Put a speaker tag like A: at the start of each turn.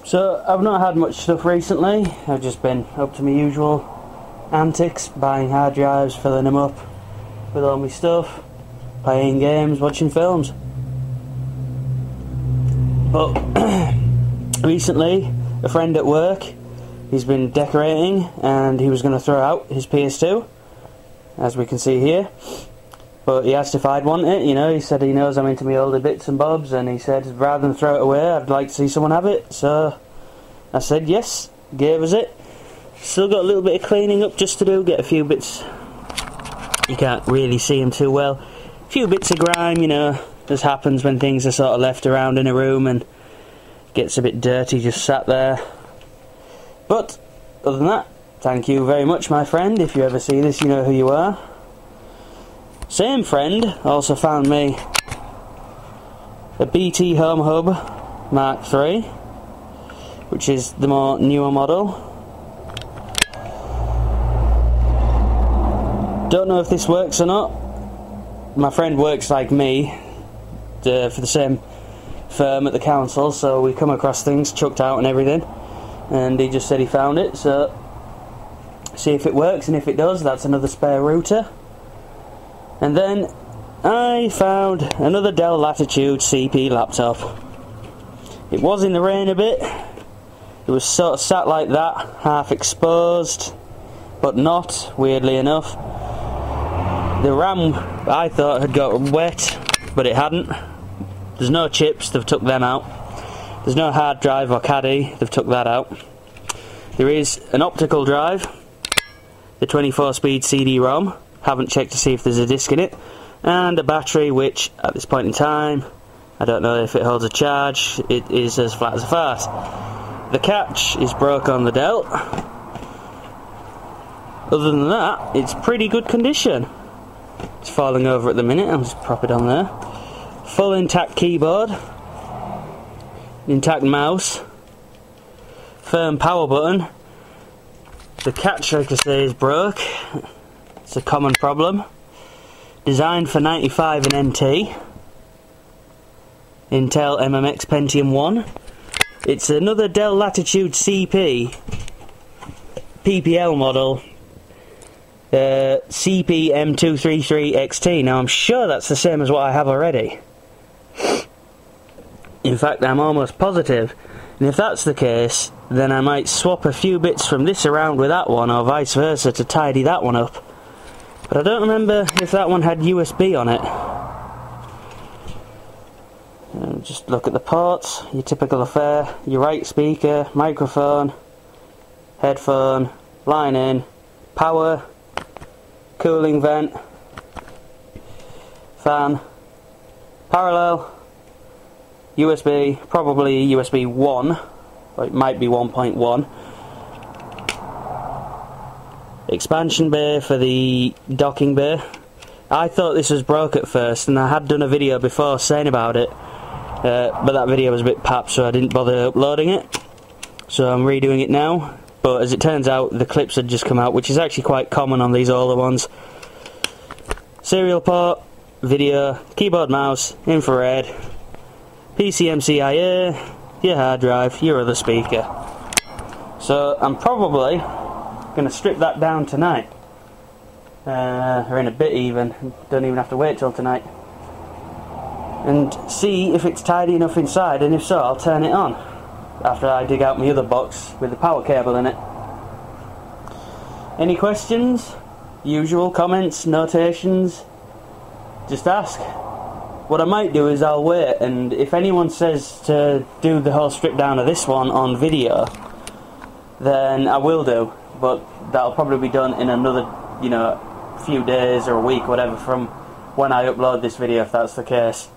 A: So I've not had much stuff recently. I've just been up to my usual antics, buying hard drives, filling them up with all my stuff, playing games, watching films. But recently, a friend at work, he's been decorating and he was going to throw out his PS2, as we can see here. But he asked if I'd want it, you know, he said he knows I'm into my older bits and bobs, and he said rather than throw it away, I'd like to see someone have it. So I said yes, gave us it. Still got a little bit of cleaning up just to do, get a few bits, you can't really see them too well, a few bits of grime, you know, this happens when things are sort of left around in a room and gets a bit dirty just sat there. But other than that, thank you very much, my friend. If you ever see this, you know who you are. Same friend also found me a BT Home Hub Mark III, which is the more newer model. Don't know if this works or not. My friend works like me for the same firm at the council, so we come across things chucked out and everything, and he just said he found it, so see if it works, and if it does, that's another spare router. And then I found another Dell Latitude CP laptop. It was in the rain a bit. It was sort of sat like that, half exposed, but not, weirdly enough. The RAM, I thought, had got wet, but it hadn't. There's no chips, they've took them out. There's no hard drive or caddy, they've took that out. There is an optical drive, the 24-speed CD-ROM. Haven't checked to see if there's a disc in it, and a battery which at this point in time I don't know if it holds a charge. It is as flat as a fart. The catch is broke on the Dell. Other than that, it's pretty good condition. It's falling over at the minute, I'll just prop it on there. Full intact keyboard, intact mouse, firm power button. The catch, like I say, is broke. It's a common problem. Designed for 95 and NT. Intel MMX Pentium 1. It's another Dell Latitude CP PPL model. CP M233XT. Now I'm sure that's the same as what I have already. In fact, I'm almost positive. And if that's the case, then I might swap a few bits from this around with that one, or vice versa, to tidy that one up. But I don't remember if that one had USB on it. Just look at the ports, your typical affair. Your right speaker, microphone, headphone, line in, power, cooling vent, fan, parallel, USB, probably USB 1, or it might be 1.1. Expansion bay for the docking bay. I thought this was broke at first, and I had done a video before saying about it, but that video was a bit pap, so I didn't bother uploading it. So I'm redoing it now, but as it turns out, the clips had just come out, which is actually quite common on these older ones. Serial port, video, keyboard, mouse, infrared, PCMCIA, your hard drive, your other speaker. So I'm probably going to strip that down tonight, or in a bit even, don't even have to wait till tonight, and see if it's tidy enough inside, and if so, I'll turn it on after I dig out my other box with the power cable in it. Any questions? Usual comments, notations, just ask. What I might do is I'll wait, and if anyone says to do the whole strip down of this one on video, then I will do. But that'll probably be done in another, you know, few days or a week, whatever, from when I upload this video, if that's the case.